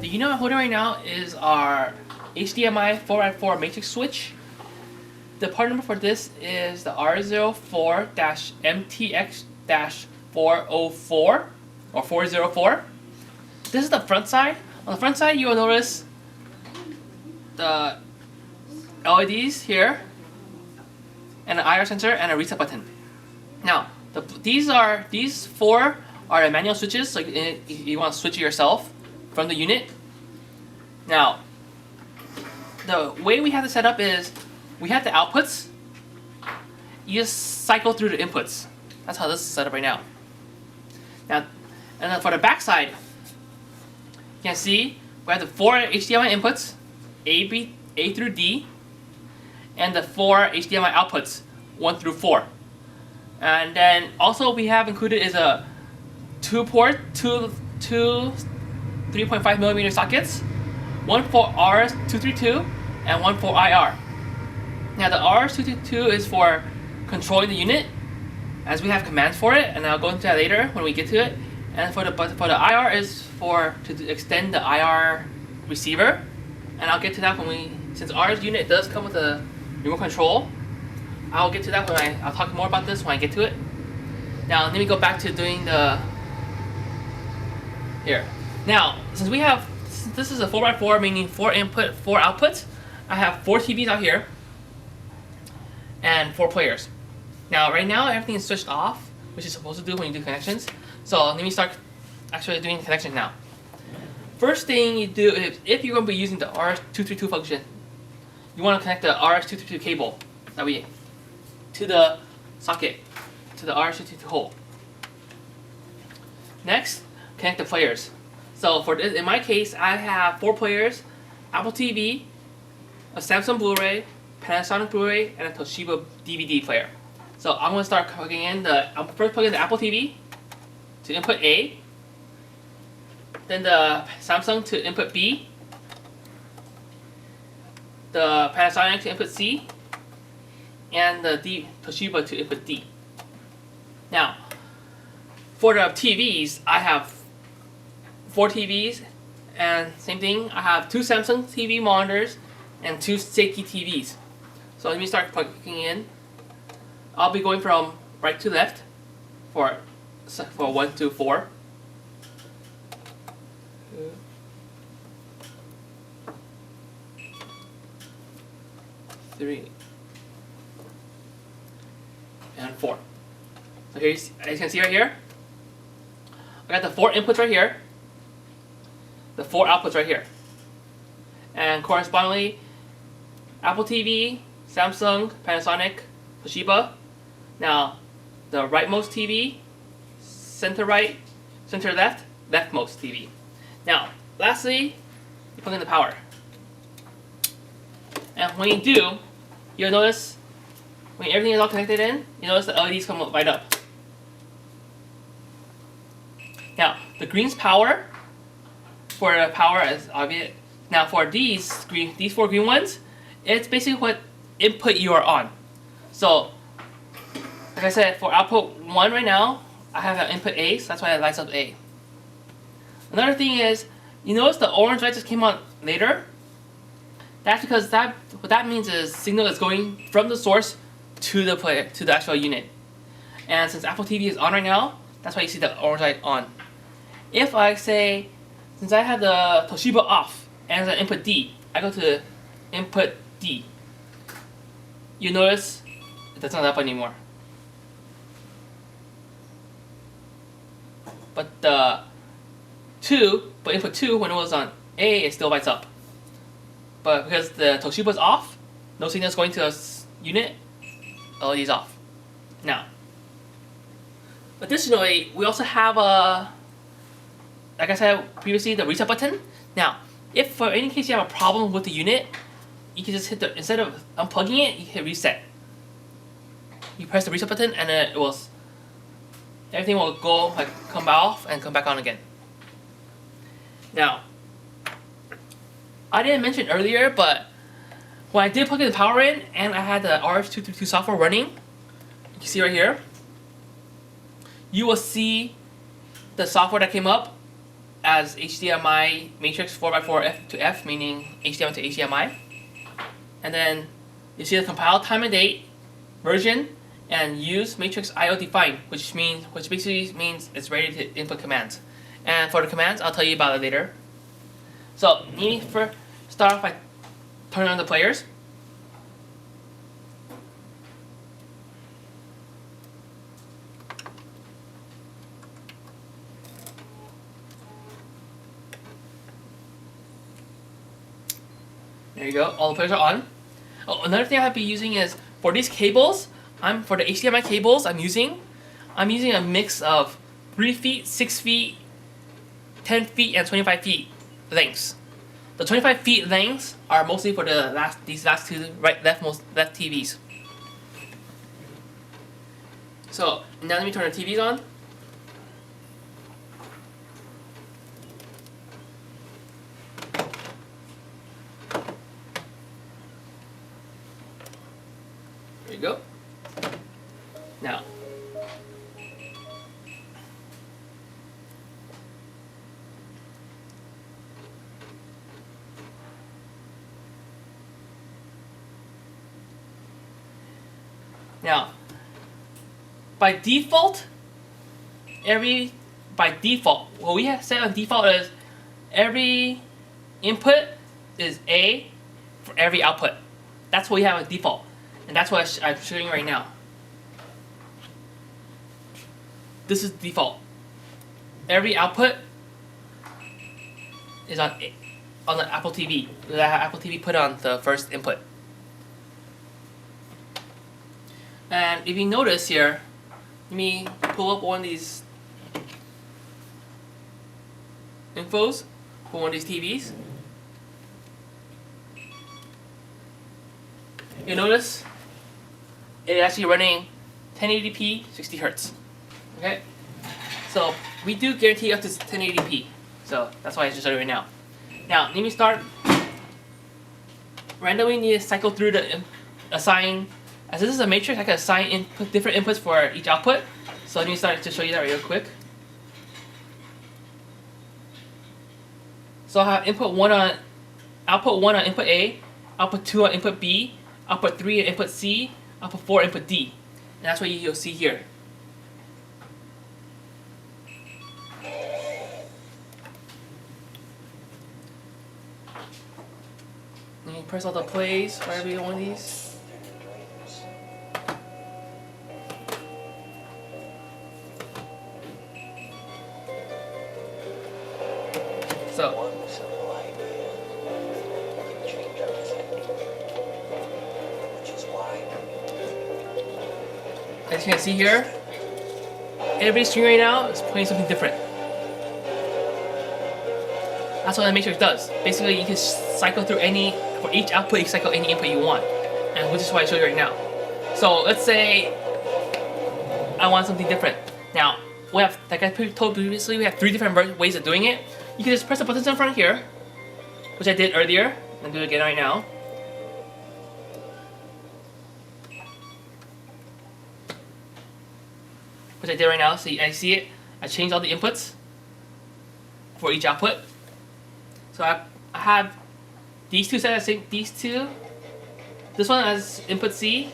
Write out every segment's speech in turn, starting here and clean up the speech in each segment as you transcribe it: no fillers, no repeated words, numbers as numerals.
The unit I'm holding right now is our HDMI 4x4 Matrix Switch. The part number for this is the R014-MTX-404 or 404. This is the front side. On the front side, you will notice the LEDs here, and an IR sensor, and a reset button. Now, these four are the manual switches, so you want to switch it yourself from the unit. Now, the way we have to set up is we have the outputs. You just cycle through the inputs. That's how this is set up right now. Now, and then for the back side, you can see we have the four HDMI inputs, A through D, and the four HDMI outputs, 1 through 4. And then also we have included is a two 3.5mm sockets, one for RS232 and one for IR. Now the RS232 is for controlling the unit, as we have commands for it, and I'll go into that later when we get to it. And for the IR is to extend the IR receiver, and I'll get to that since our unit does come with a remote control. I'll get to that I'll talk more about this when I get to it. Now let me go back to doing here. Now, since this is a 4x4, meaning 4 input, 4 outputs, I have 4 TVs out here and 4 players. Now, right now everything is switched off, which is supposed to do when you do connections. So let me start actually doing connections now. First thing you do is, if you're going to be using the RS232 function, you want to connect the RS232 cable to the socket, to the RS232 hole. Next, connect the players. So for this, in my case, I have 4 players: Apple TV, a Samsung BluRay, Panasonic BluRay, and a Toshiba DVD player. So I'm going to start plugging in I'm first plugging the Apple TV to input A, then the Samsung to input B, the Panasonic to input C, and the Toshiba to input D. Now, for the TVs, I have 4 TVs, and same thing, I have 2 Samsung TV monitors and 2 Seiki TVs. So let me start plugging in. I'll be going from right to left for 1 to 4. 3 and 4. So here, as you can see right here, I got the 4 inputs right here, the 4 outputs right here, and correspondingly, Apple TV, Samsung, Panasonic, Toshiba. Now, the rightmost TV, center right, center left, leftmost TV. Now, lastly, you plug in the power. And when you do, you'll notice when everything is all connected in, you notice the LEDs come light up. Now, the green's power. For the power is obvious. Now, for these 4 green ones, it's basically what input you are on. So, like I said, for output 1 right now, I have an input A, so that's why it lights up A. Another thing is, you notice the orange light just came on later. That's because what that means is signal is going from the source to the player, to the actual unit. And since Apple TV is on right now, that's why you see the orange light on. If I say, since I have the Toshiba off and as an input D, I go to input D, you notice that's not up anymore. But input 2, when it was on A, it still lights up. But because the Toshiba is off, no signal is going to the unit, LED is off. Now, additionally, we also have like I said previously, the reset button. Now, if for any case you have a problem with the unit, you can just hit instead of unplugging it, you hit reset. You press the reset button, and everything will come off and come back on again. Now, I didn't mention earlier, but when I did plug the power in and I had the RS232 software running, you can see right here, you will see the software that came up as HDMI Matrix 4x4 F to F, meaning HDMI to HDMI. And then you see the compile time and date, version, and use matrix IO define, which basically means it's ready to input commands. And for the commands, I'll tell you about it later. So let me first start off by turning on the players. There you go, all the players are on. Oh, another thing I'll be using is, for these cables, for the HDMI cables I'm using a mix of 3 feet, 6 feet, 10 feet, and 25 feet lengths. The 25 feet lengths are mostly for these last two left TVs. So now let me turn the TVs on. There you go. Now, by default, what we have set on default is every input is A for every output. That's what we have on default, and that's what I'm showing you right now. This is default. Every output is on the Apple TV. Apple TV put on the first input. And if you notice here, let me pull up one of these infos for one of these TVs. You'll notice it's actually running 1080p 60 Hertz. Okay? So we do guarantee up to 1080p. So that's why I just showed you right now. Now let me start. Randomly need to cycle through the assign. As this is a matrix, I can assign different inputs for each output. So let me start to show you that real quick. So I have output 1 on input A, output 2 on input B, output 3 on input C, output 4 on input D. And that's what you'll see here. Let me press all the plays for every one of these. So, as you can see here, every string right now is playing something different. That's what the matrix does. Basically, you can cycle through for each output, you can cycle any input you want, and which is what I showed you right now. So let's say I want something different. Now, like I told previously, we have 3 different ways of doing it. You can just press the buttons in front here, which I did earlier, and do it again right now. Which I did right now, so I see it. I changed all the inputs for each output. So I have these two set as these two. This one as input C,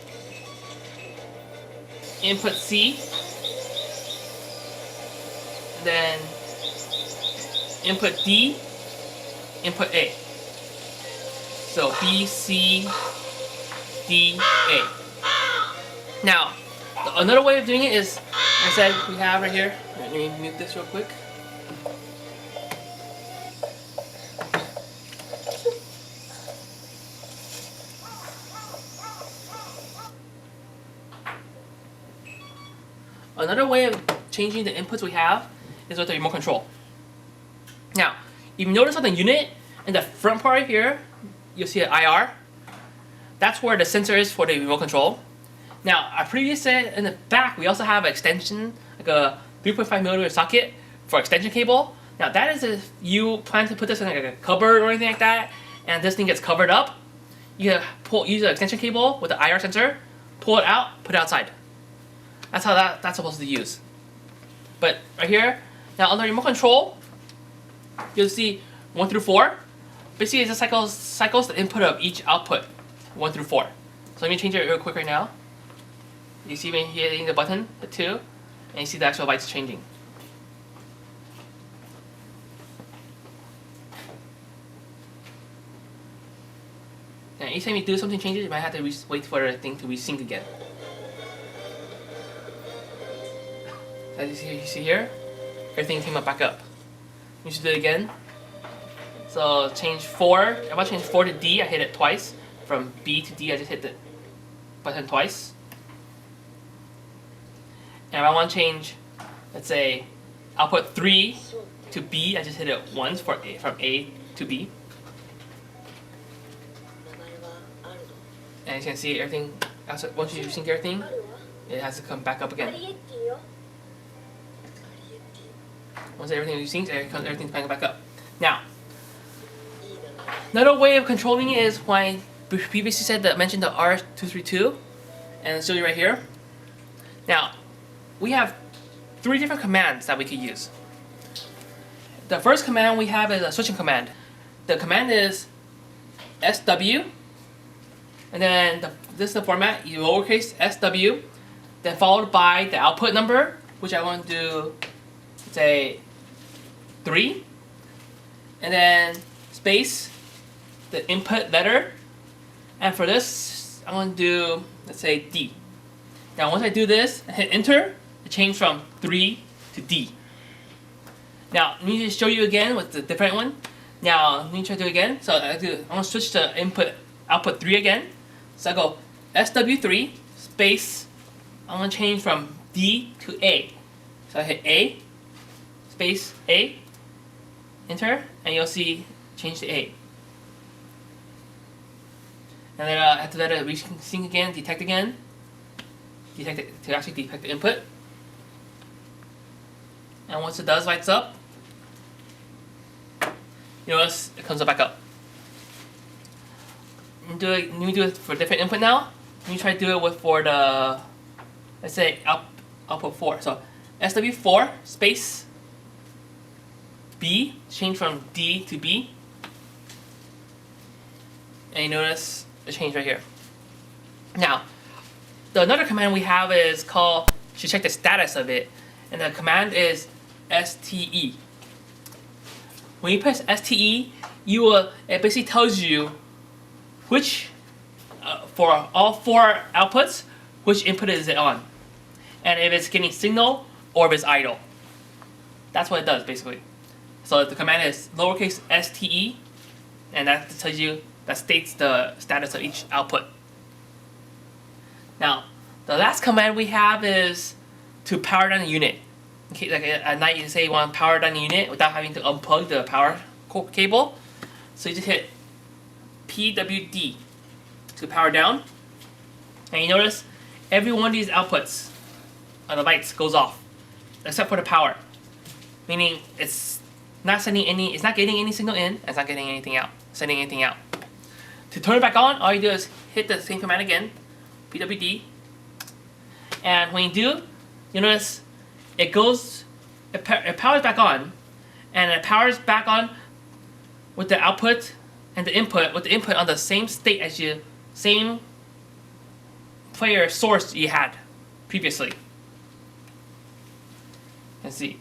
and then input D, input A. So B, C, D, A. Now, another way of doing it is, like I said, we have right here. Let me mute this real quick. Another way of changing the inputs we have is with the remote control. Now, if you notice on the unit, in the front part right here, you'll see an IR. That's where the sensor is for the remote control. Now, I previously said in the back, we also have an extension, like a 3.5mm socket for extension cable. Now, that is if you plan to put this in like a cupboard or anything like that, and this thing gets covered up, you can use an extension cable with the IR sensor, pull it out, put it outside. That's how that's supposed to use. But right here, now on the remote control, you'll see 1 through 4. Basically, it just cycles the input of each output, 1 through 4. So let me change it real quick right now. You see me hitting the button, hit 2, and you see the actual bytes changing. And each time you do something changes, you might have to wait for the thing to resync again. As you see here, everything came back up. You should do it again. So change 4. If I change 4 to D, I hit it twice. From B to D, I just hit the button twice. And if I want to change, let's say, output 3 to B, I just hit it once from A to B. And you can see everything, once you sync everything, it has to come back up again. Once everything is synced, everything's back up. Now, another way of controlling it is when I previously mentioned the R014-MTX-404, and I'll show you right here. Now, we have 3 different commands that we could use. The first command we have is a switching command. The command is SW, and then this is the format, you lowercase SW, then followed by the output number, which I want to do, say, 3, and then space, the input letter, and for this, I want to do, let's say, D. Now once I do this, I hit enter, it changed from 3 to D. Now, let me just show you again with the different one. Now, let me try to do it again. So I'm going to switch to output 3 again. So I go SW3 space, I'm going to change from D to A. So I hit A, space A, enter, and you'll see change to A. And then I have to let it resync again, detect again, detect it to actually detect the input. And once it does lights up, you notice it comes back up. Let me do it for different input now. Let me try to do it for the, let's say, output 4. So SW4 space B, change from D to B. And you notice the change right here. Now, another command we have is called, you should check the status of it. And the command is STE. When you press STE, it basically tells you which, for all 4 outputs, which input is it on. And if it's getting signal or if it's idle. That's what it does basically. So the command is lowercase STE, and that tells you, that states the status of each output. Now, the last command we have is to power down the unit. Okay, like at night you say you want to power down the unit without having to unplug the power cable. So you just hit PWD to power down. And you notice every one of these outputs on the lights goes off, except for the power. Meaning it's not getting any signal in, it's not getting anything out, sending anything out. To turn it back on, all you do is hit the same command again, PWD. And when you do, you notice it powers back on, and it powers back on with the output and the input, with the input on the same state as your same player source you had previously. Let's see.